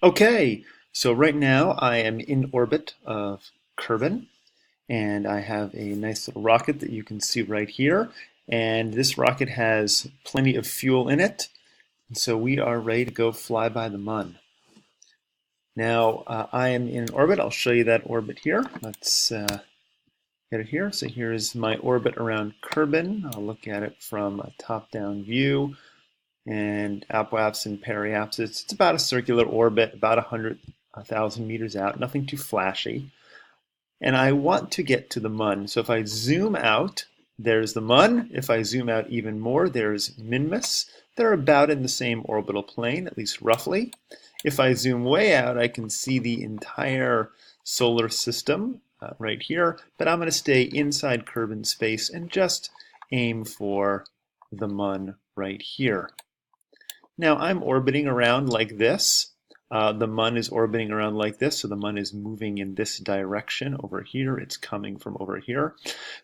Okay, so right now I am in orbit of Kerbin, and I have a nice little rocket that you can see right here. And this rocket has plenty of fuel in it, and so we are ready to go fly by the Mun. Now I am in orbit. I'll show you that orbit here. Let's get it here. So here's my orbit around Kerbin. I'll look at it from a top-down view. And apoapsis and periapsis, it's about a circular orbit, about 100,000 meters out, nothing too flashy. And I want to get to the Mun. So if I zoom out, there's the Mun. If I zoom out even more, there's Minmus. They're about in the same orbital plane, at least roughly. If I zoom way out, I can see the entire solar system right here, but I'm going to stay inside Kerbin space and just aim for the Mun right here. Now I'm orbiting around like this. The Mun is orbiting around like this, so the Mun is moving in this direction over here. It's coming from over here.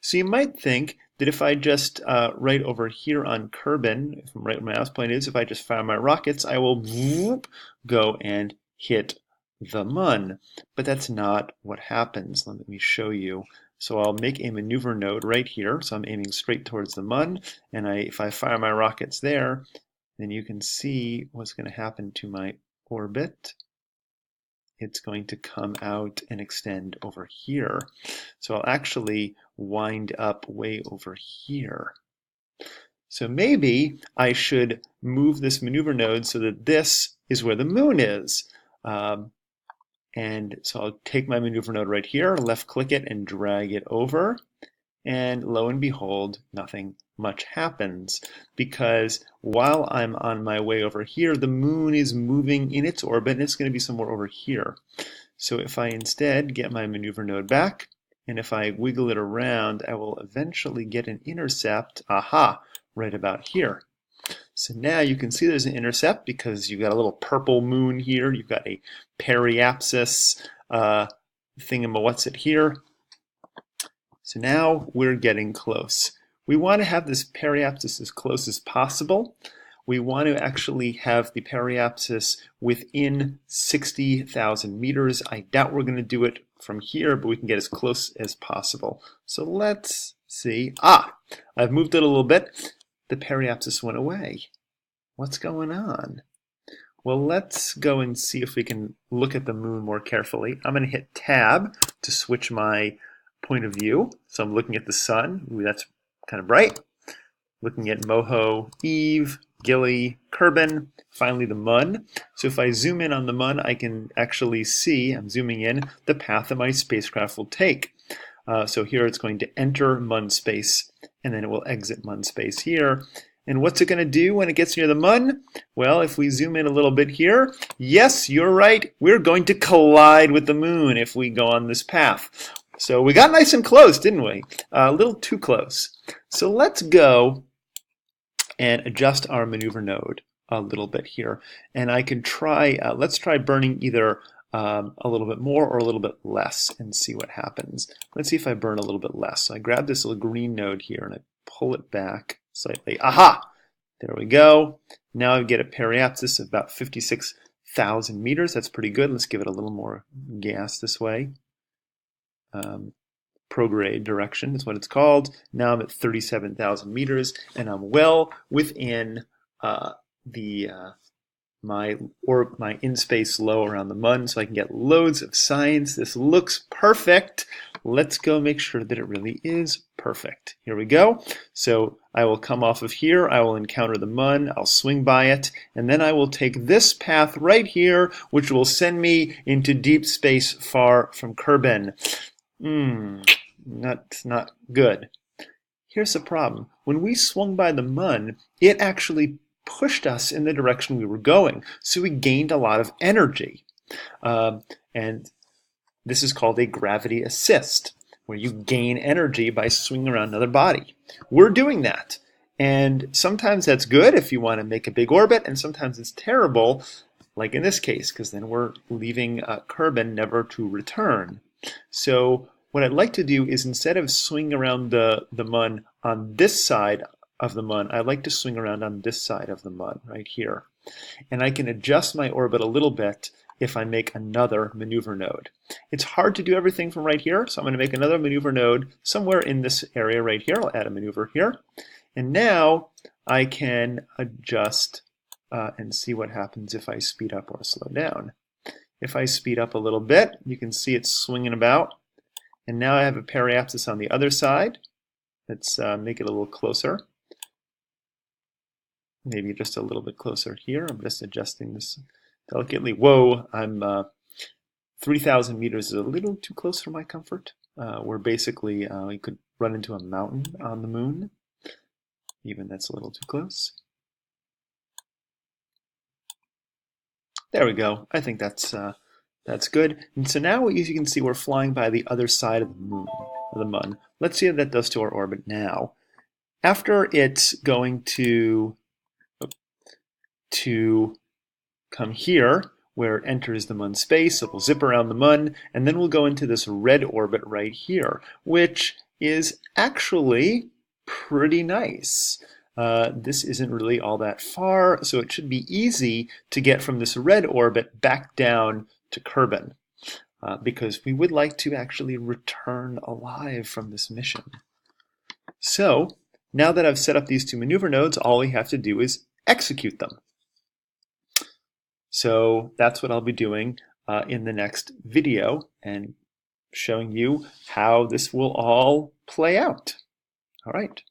So you might think that if I just, right over here on Kerbin, from right where my mouse point is, if I just fire my rockets, I will whoop, go and hit the Mun. But that's not what happens. Let me show you. So I'll make a maneuver node right here. So I'm aiming straight towards the Mun, and if I fire my rockets there, then you can see what's going to happen to my orbit. It's going to come out and extend over here. So I'll actually wind up way over here. So maybe I should move this maneuver node so that this is where the moon is. And so I'll take my maneuver node right here, left click it and drag it over. And lo and behold, nothing much happens, because while I'm on my way over here, the moon is moving in its orbit, and it's going to be somewhere over here. So if I instead get my maneuver node back, and if I wiggle it around, I will eventually get an intercept, right about here. So now you can see there's an intercept because you've got a little purple moon here, you've got a periapsis thingamawhatsit here. So now we're getting close. We want to have this periapsis as close as possible. We want to actually have the periapsis within 60,000 meters. I doubt we're going to do it from here, but we can get as close as possible. So let's see. I've moved it a little bit. The periapsis went away. What's going on? Well, let's go and see if we can look at the moon more carefully. I'm going to hit Tab to switch my point of view. So I'm looking at the sun. Ooh, that's kind of bright. Looking at Moho, Eve, Gilly, Kerbin, finally the Mun. So if I zoom in on the Mun, I can actually see, I'm zooming in, the path that my spacecraft will take. So here it's going to enter Mun space, and then it will exit Mun space here. And what's it going to do when it gets near the Mun? Well, if we zoom in a little bit here, yes, you're right, we're going to collide with the moon if we go on this path. So we got nice and close, didn't we? A little too close. So let's go and adjust our maneuver node a little bit here. And I can try, let's try burning either a little bit more or a little bit less and see what happens. Let's see if I burn a little bit less. So I grab this little green node here and I pull it back slightly. Aha! There we go. Now I get a periapsis of about 56,000 meters. That's pretty good. Let's give it a little more gas this way. Prograde direction is what it's called. Now I'm at 37,000 meters, and I'm well within my in-space low around the Mun, so I can get loads of science. This looks perfect. Let's go make sure that it really is perfect. Here we go. So I will come off of here. I will encounter the Mun. I'll swing by it, and then I will take this path right here, which will send me into deep space far from Kerbin. That's not good. Here's the problem. When we swung by the Mun, it actually pushed us in the direction we were going. So we gained a lot of energy. And this is called a gravity assist, where you gain energy by swinging around another body. We're doing that. And sometimes that's good if you want to make a big orbit, and sometimes it's terrible, like in this case, because then we're leaving Kerbin never to return. So what I'd like to do is, instead of swinging around the Mun on this side of the Mun, I'd like to swing around on this side of the Mun right here. And I can adjust my orbit a little bit. if I make another maneuver node. It's hard to do everything from right here, so I'm going to make another maneuver node somewhere in this area right here. I'll add a maneuver here. And now I can adjust and see what happens if I speed up or slow down. If I speed up a little bit, you can see it's swinging about. And now I have a periapsis on the other side. Let's make it a little closer. Maybe just a little bit closer here. I'm just adjusting this delicately. Whoa, I'm 3,000 meters is a little too close for my comfort. We're basically, you could run into a mountain on the moon. Even that's a little too close. There we go. I think that's good. And so now, as you can see, we're flying by the other side of the moon, of the Mun. Let's see what that does to our orbit now. After it's going to come here, where it enters the Mun space, it will zip around the Mun, and then we'll go into this red orbit right here, which is actually pretty nice. This isn't really all that far, so it should be easy to get from this red orbit back down to Kerbin, because we would like to actually return alive from this mission. So, now that I've set up these two maneuver nodes, all we have to do is execute them. So that's what I'll be doing in the next video, and showing you how this will all play out. All right.